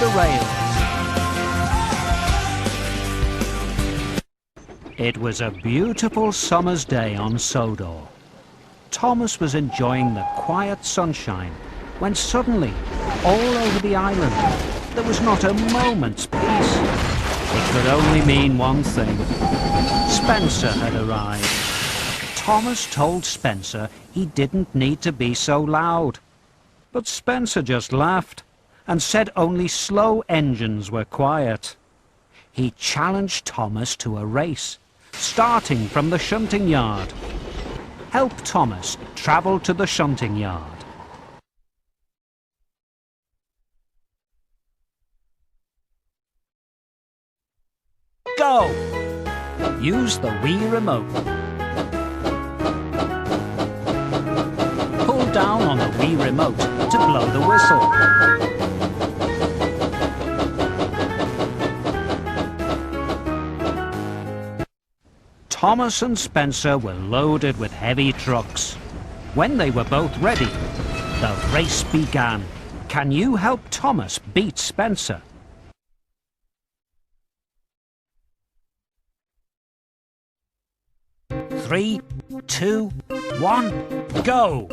the rails. It was a beautiful summer's day on Sodor. Thomas was enjoying the quiet sunshine when suddenly, all over the island, there was not a moment's peace. It could only mean one thing. Spencer had arrived. Thomas told Spencer he didn't need to be so loud. But Spencer just laughed and said only slow engines were quiet. He challenged Thomas to a race, starting from the shunting yard. Help Thomas travel to the shunting yard. Go! Use the Wii remote. Pull down on the Wii remote to blow the whistle. Thomas and Spencer were loaded with heavy trucks. When they were both ready, the race began. Can you help Thomas beat Spencer? 3, 2, 1, go!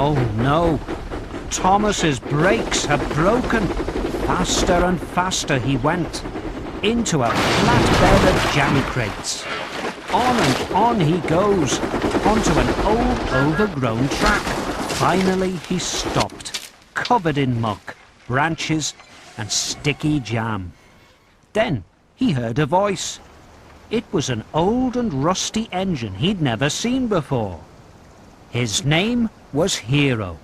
Oh no! Thomas's brakes had broken. Faster and faster he went. Into a flat bed of jam crates. On and on he goes, onto an old overgrown track. Finally he stopped, covered in muck, branches and sticky jam. Then he heard a voice. It was an old and rusty engine he'd never seen before. His name was Hero.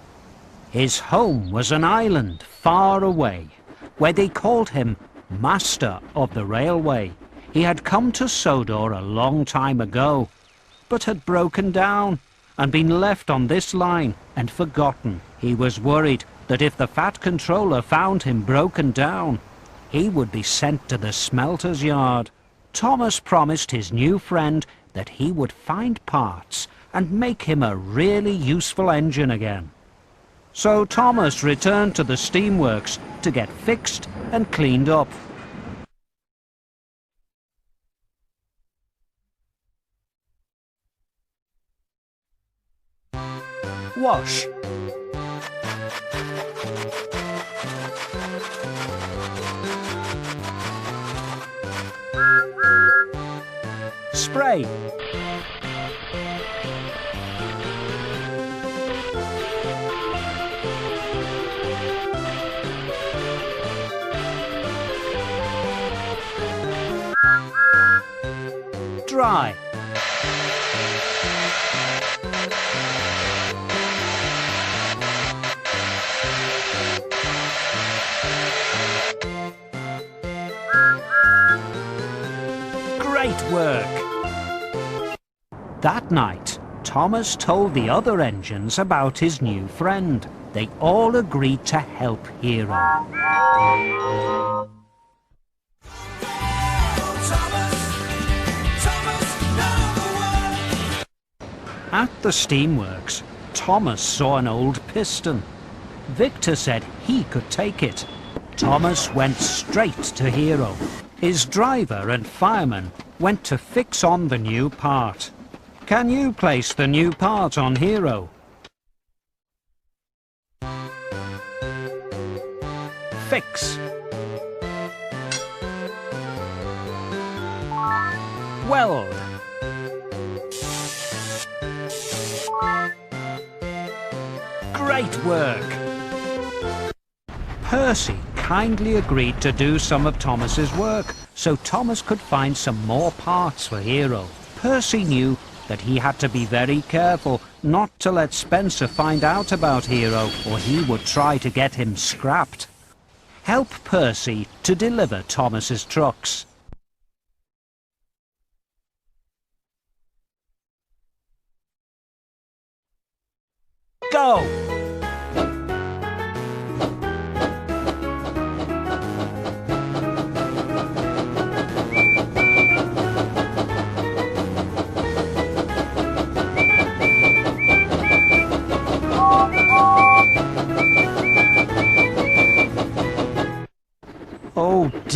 His home was an island far away, where they called him Master of the Railway. He had come to Sodor a long time ago, but had broken down and been left on this line and forgotten. He was worried that if the Fat Controller found him broken down, he would be sent to the smelter's yard. Thomas promised his new friend that he would find parts and make him a really useful engine again. So Thomas returned to the steamworks to get fixed and cleaned up. Wash. Spray. Dry. Great work! That night, Thomas told the other engines about his new friend. They all agreed to help Hero. At the steamworks, Thomas saw an old piston. Victor said he could take it. Thomas went straight to Hero. His driver and fireman went to fix on the new part. Can you place the new part on Hero? Fix. Weld. Great work! Percy kindly agreed to do some of Thomas's work, so Thomas could find some more parts for Hero. Percy knew that he had to be very careful not to let Spencer find out about Hero, or he would try to get him scrapped. Help Percy to deliver Thomas's trucks. Go!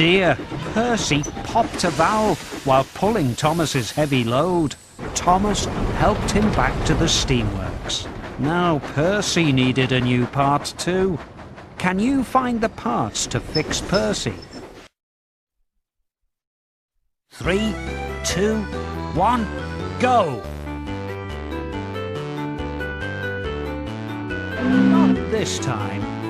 dear! Percy popped a valve while pulling Thomas's heavy load. Thomas helped him back to the steamworks. Now Percy needed a new part too. Can you find the parts to fix Percy? 3, 2, 1, go! Not this time.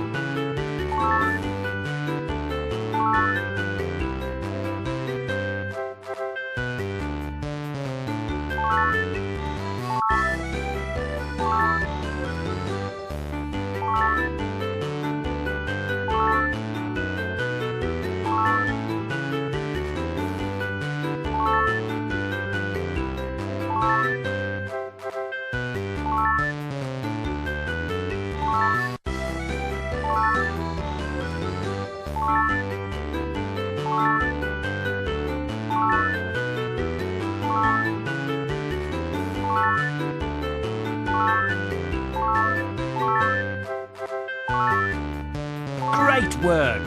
Great work!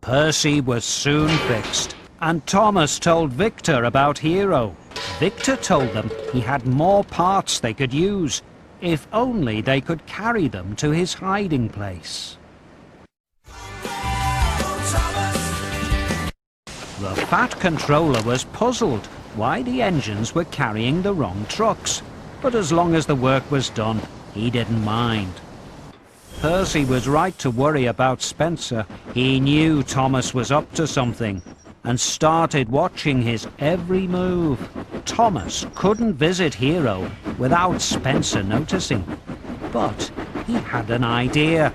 Percy was soon fixed, and Thomas told Victor about Hero. Victor told them he had more parts they could use, if only they could carry them to his hiding place. The Fat Controller was puzzled why the engines were carrying the wrong trucks, but as long as the work was done, he didn't mind. Percy was right to worry about Spencer. He knew Thomas was up to something and started watching his every move. Thomas couldn't visit Hero without Spencer noticing, but he had an idea.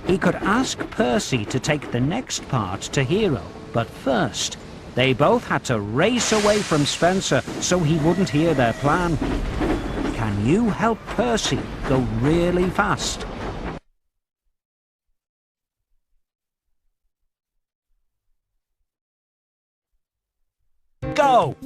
He could ask Percy to take the next part to Hero, but first they both had to race away from Spencer so he wouldn't hear their plan. Can you help Percy go really fast? Go!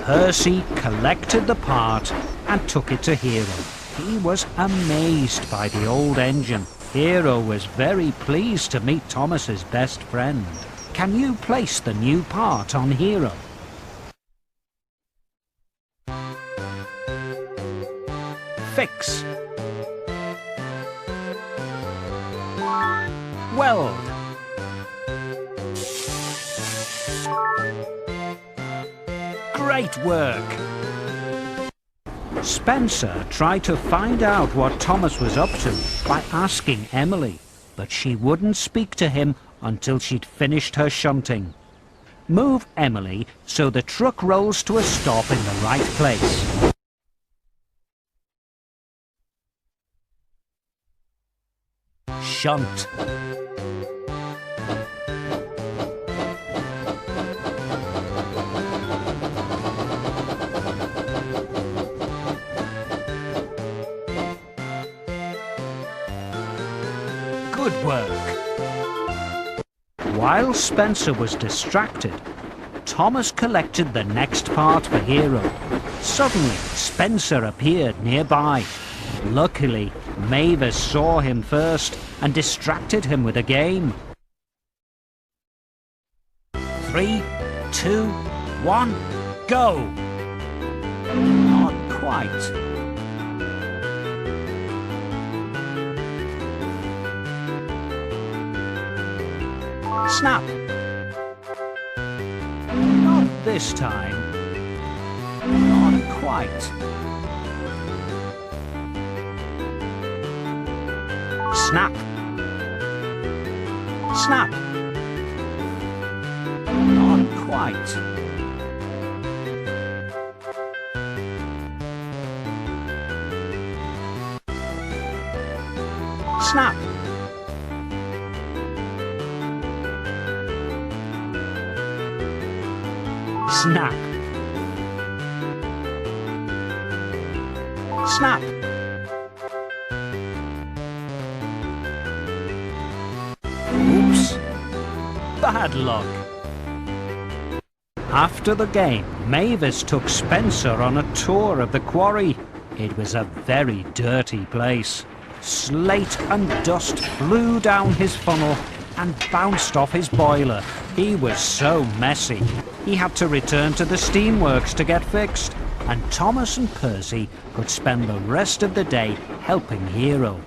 Percy collected the part and took it to Hero. He was amazed by the old engine. Hero was very pleased to meet Thomas's best friend. Can you place the new part on Hero? Fix. Weld. Great work! Spencer tried to find out what Thomas was up to by asking Emily, but she wouldn't speak to him until she'd finished her shunting. Move Emily so the truck rolls to a stop in the right place. Shunt. Good work. While Spencer was distracted, Thomas collected the next part for Hero. Suddenly, Spencer appeared nearby. Luckily, Mavis saw him first and distracted him with a game. 3, 2, 1, go! Not quite. Snap! Not this time. Not quite. Snap! Snap! Not quite. Snap! Snap! Snap! Oops! Bad luck! After the game, Mavis took Spencer on a tour of the quarry. It was a very dirty place. Slate and dust flew down his funnel and bounced off his boiler. He was so messy. He had to return to the steamworks to get fixed, and Thomas and Percy could spend the rest of the day helping Hero.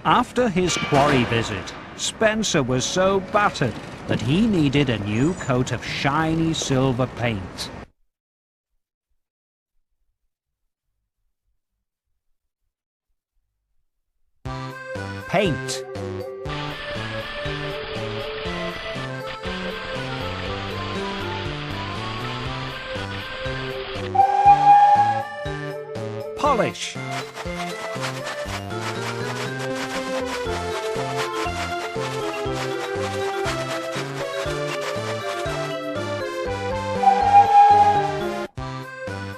After his quarry visit, Spencer was so battered that he needed a new coat of shiny silver paint. Paint. Polish.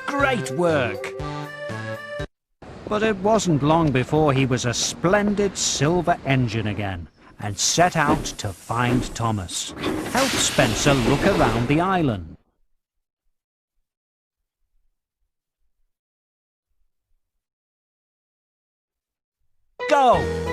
Great work! But it wasn't long before he was a splendid silver engine again and set out to find Thomas. Help Spencer look around the island. Go!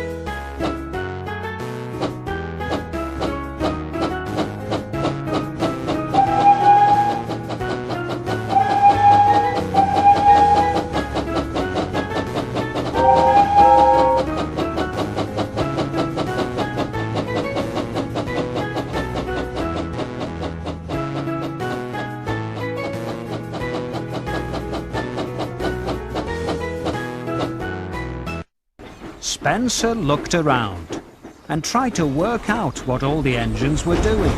Spencer looked around and tried to work out what all the engines were doing.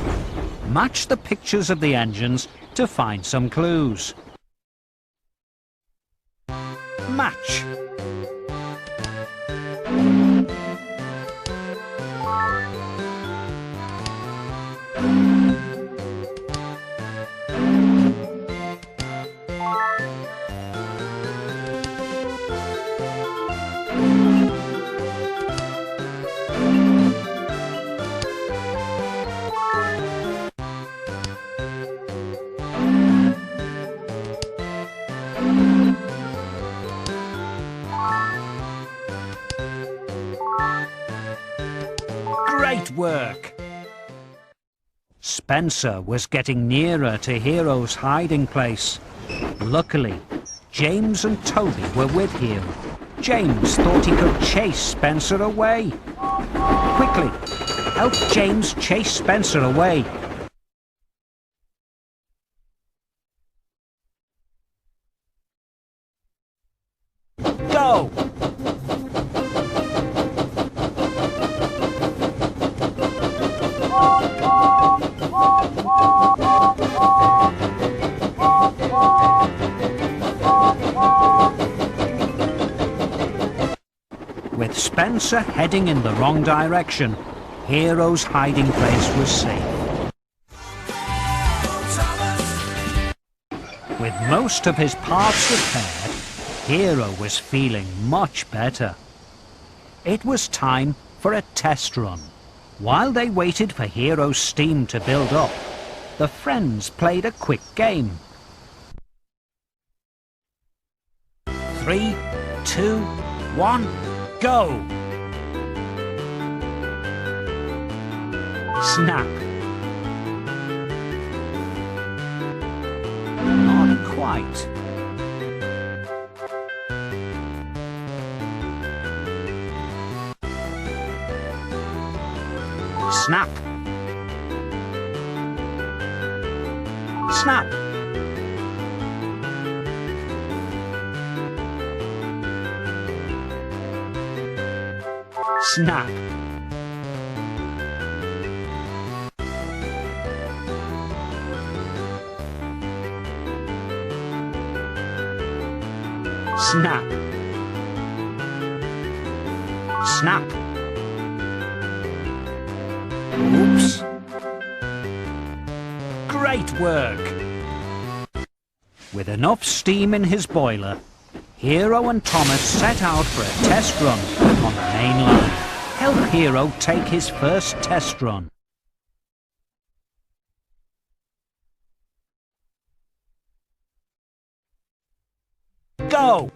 Match the pictures of the engines to find some clues. Match. Great work! Spencer was getting nearer to Hero's hiding place. Luckily, James and Toby were with Hero. James thought he could chase Spencer away. Quickly, help James chase Spencer away. Go! With Spencer heading in the wrong direction, Hero's hiding place was safe. With most of his parts repaired, Hero was feeling much better. It was time for a test run. While they waited for Hero's steam to build up, the friends played a quick game. 3, 2, 1, go! Snap. Not quite. Snap. Snap. Snap. Snap. Snap. Oops. Great work! With enough steam in his boiler, Hero and Thomas set out for a test run on the main line. Help Hero take his first test run. Go!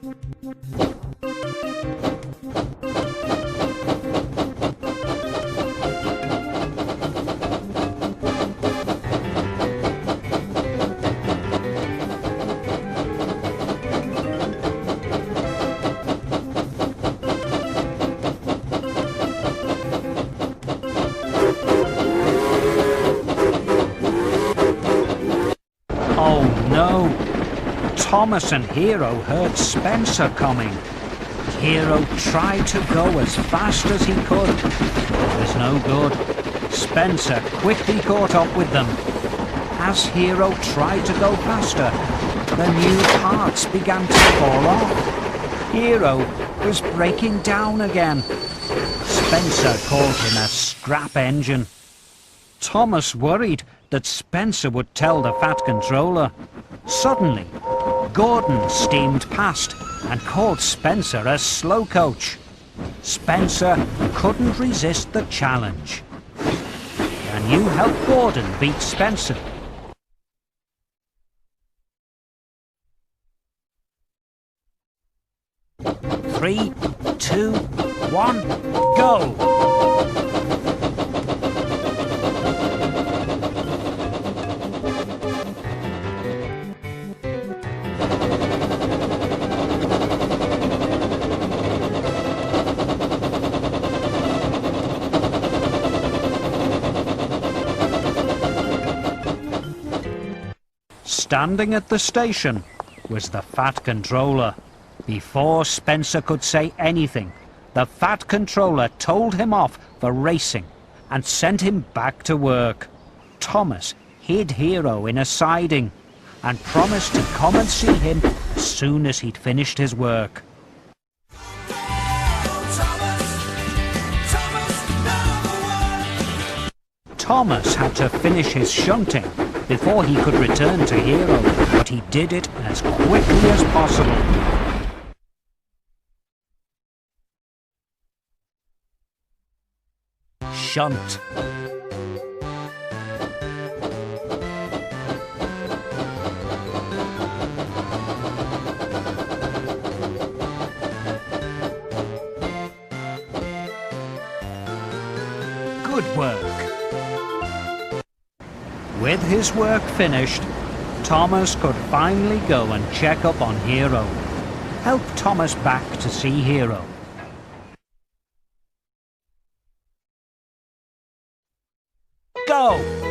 Oh no! Thomas and Hero heard Spencer coming. Hero tried to go as fast as he could. It was no good. Spencer quickly caught up with them. As Hero tried to go faster, the new parts began to fall off. Hero was breaking down again. Spencer called him a scrap engine. Thomas worried that Spencer would tell the Fat Controller. Suddenly, Gordon steamed past and called Spencer a slow coach. Spencer couldn't resist the challenge. Can you help Gordon beat Spencer? Three, 2, 1, go! Standing at the station was the Fat Controller. Before Spencer could say anything, the Fat Controller told him off for racing and sent him back to work. Thomas hid Hero in a siding and promised to come and see him as soon as he'd finished his work. Thomas had to finish his shunting before he could return to Hero, but he did it as quickly as possible. Shunt. Good work. With his work finished, Thomas could finally go and check up on Hero. Help Thomas back to see Hero. Go!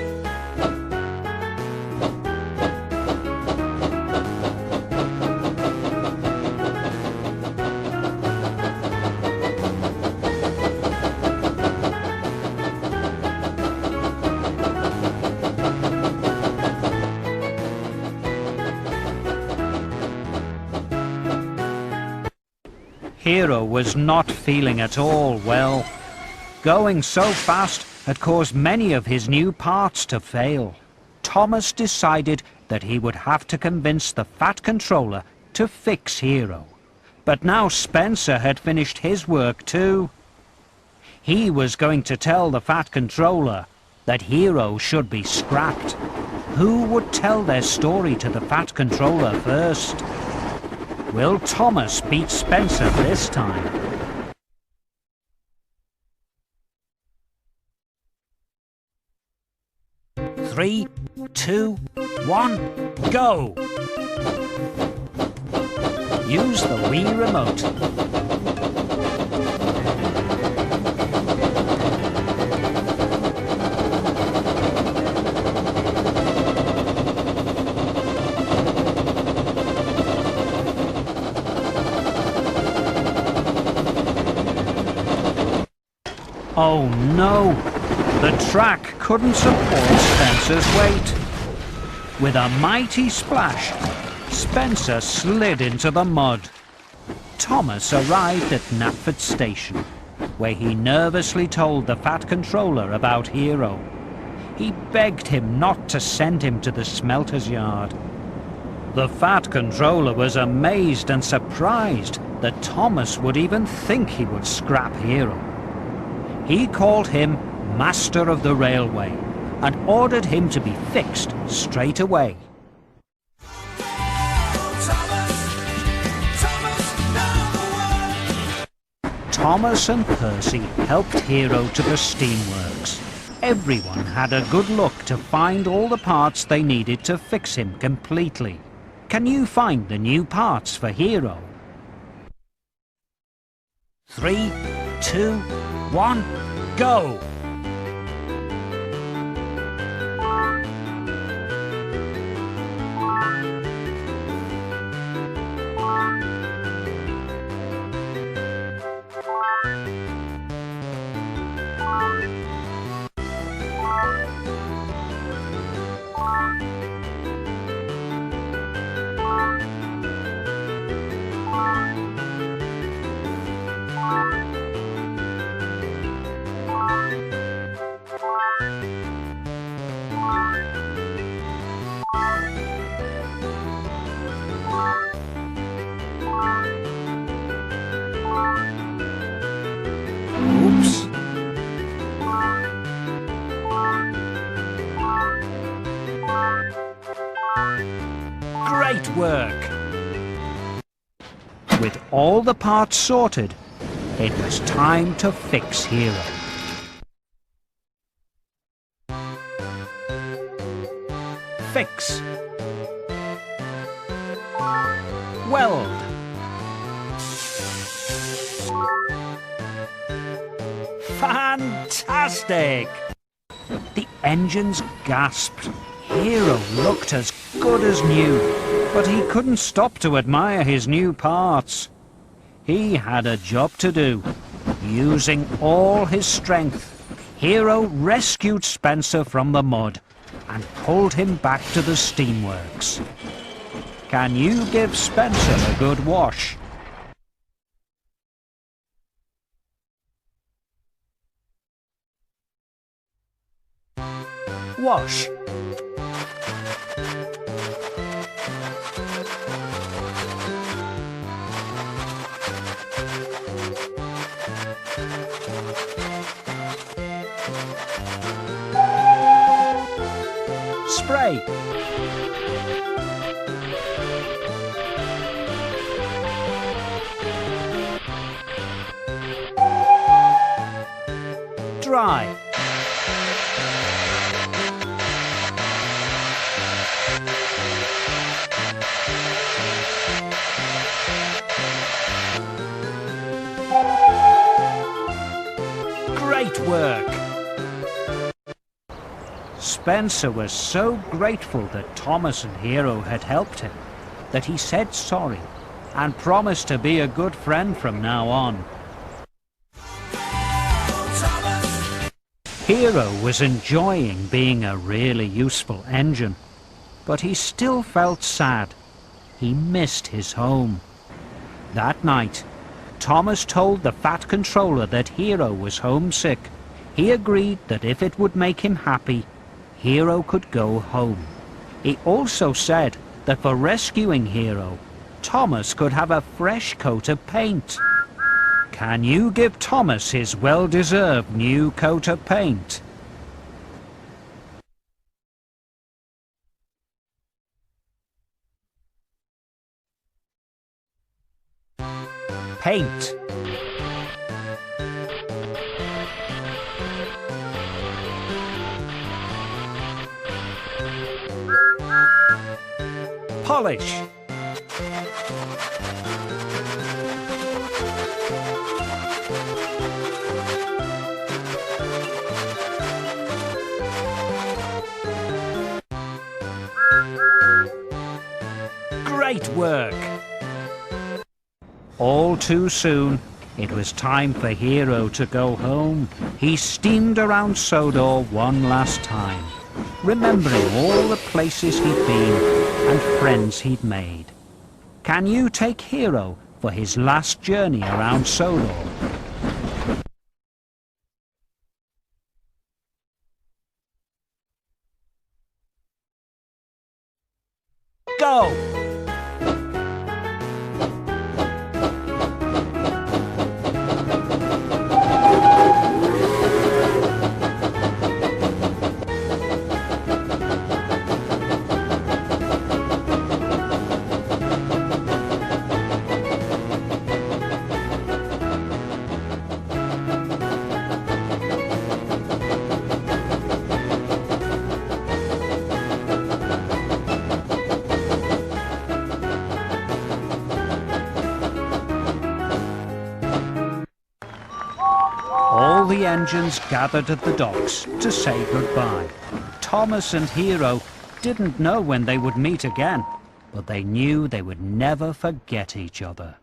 Hero was not feeling at all well. Going so fast had caused many of his new parts to fail. Thomas decided that he would have to convince the Fat Controller to fix Hero. But now Spencer had finished his work too. He was going to tell the Fat Controller that Hero should be scrapped. Who would tell their story to the Fat Controller first? Will Thomas beat Spencer this time? Three, 2, 1, go! Use the Wii remote. Oh no! The track couldn't support Spencer's weight. With a mighty splash, Spencer slid into the mud. Thomas arrived at Knapford Station, where he nervously told the Fat Controller about Hero. He begged him not to send him to the smelter's yard. The Fat Controller was amazed and surprised that Thomas would even think he would scrap Hero. He called him Master of the Railway and ordered him to be fixed straight away. Thomas and Percy helped Hero to the steamworks. Everyone had a good look to find all the parts they needed to fix him completely. Can you find the new parts for Hero? 3, 2, 1, go! Oops. Great work! With all the parts sorted, it was time to fix Hero. Fix. Weld. Fantastic! The engines gasped. Hero looked as good as new, but he couldn't stop to admire his new parts. He had a job to do. Using all his strength, Hero rescued Spencer from the mud and pulled him back to the steamworks. Can you give Spencer a good wash? Wash. Spray. Dry. Great work! Spencer was so grateful that Thomas and Hero had helped him that he said sorry and promised to be a good friend from now on. Hero was enjoying being a really useful engine, but he still felt sad. He missed his home. That night, Thomas told the Fat Controller that Hero was homesick. He agreed that if it would make him happy, Hero could go home. He also said that for rescuing Hero, Thomas could have a fresh coat of paint. Can you give Thomas his well-deserved new coat of paint? Paint. Polish. Great work! All too soon, it was time for Hero to go home. He steamed around Sodor one last time, remembering all the places he'd been and friends he'd made. Can you take Hero for his last journey around Sodor? Go! the engines gathered at the docks to say goodbye. Thomas and Hero didn't know when they would meet again, but they knew they would never forget each other.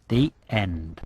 The end.